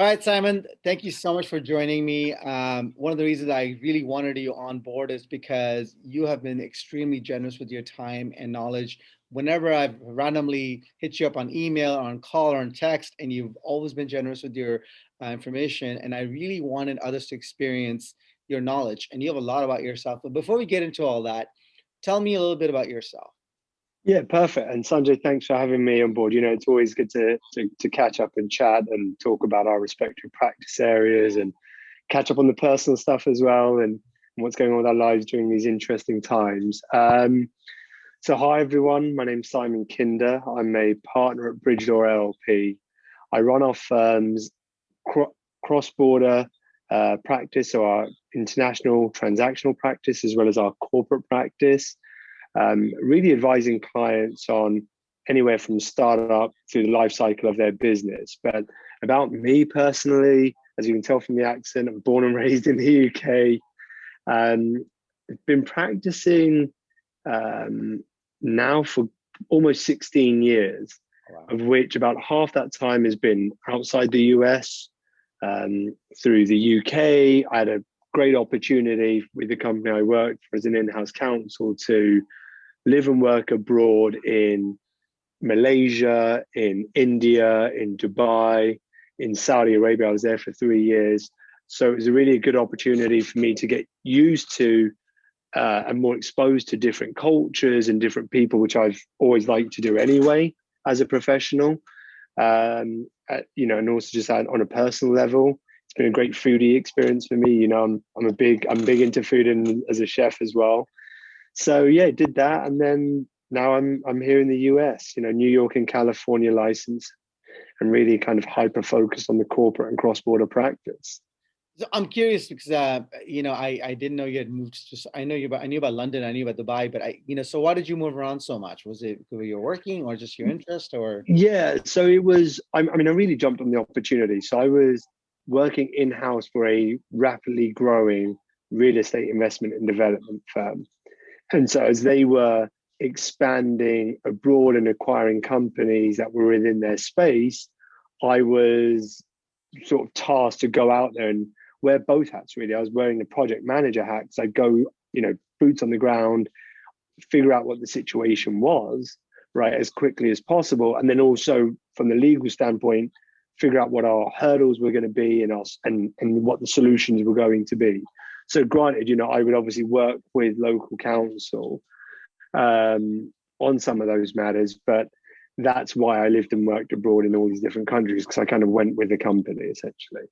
right, Simon, thank you so much for joining me. One of the reasons I really wanted you on board is because you have been extremely generous with your time and knowledge. Whenever I've randomly hit you up on email or on call or on text, and you've always been generous with your information, and I really wanted others to experience your knowledge, and you have a lot about yourself. But before we get into all that, tell me a little bit about yourself. Yeah, perfect. And Sanjay, thanks for having me on board. It's always good to catch up and chat and talk about our respective practice areas and catch up on the personal stuff as well and what's going on with our lives during these interesting times. So hi everyone, my name's Simon Khinda. I'm a partner at Bridge Law LLP. I run our firm's cross-border practice, so our international transactional practice, as well as our corporate practice. Really advising clients on anywhere from startup to the life cycle of their business. But about me personally, as you can tell from the accent, I'm born and raised in the UK. I've been practicing now for almost 16 years, wow, of which about half that time has been outside the US. Through the UK, I had a great opportunity with the company I worked for as an in-house counsel to live and work abroad in Malaysia, in India, in Dubai, in Saudi Arabia. I was there for 3 years. So it was a really good opportunity for me to get used to and more exposed to different cultures and different people, which I've always liked to do anyway as a professional. And also just on a personal level, it's been a great foodie experience for me. I'm big into food and as a chef as well. So yeah, did that, and then now I'm here in the US, New York and California license, and really kind of hyper focused on the corporate and cross-border practice. So I'm curious because I didn't know you had moved. I knew about London, I knew about Dubai, but so why did you move around so much? Was it because you're working, or just your interest, or? Yeah, so it was. I really jumped on the opportunity. So I was working in-house for a rapidly growing real estate investment and development firm. And so as they were expanding abroad and acquiring companies that were within their space, I was sort of tasked to go out there and wear both hats, really. I was wearing the project manager hat because I'd go, boots on the ground, figure out what the situation was, right, as quickly as possible. And then also from the legal standpoint, figure out what our hurdles were going to be and what the solutions were going to be. So granted, I would obviously work with local counsel on some of those matters, but that's why I lived and worked abroad in all these different countries, because I kind of went with the company, essentially.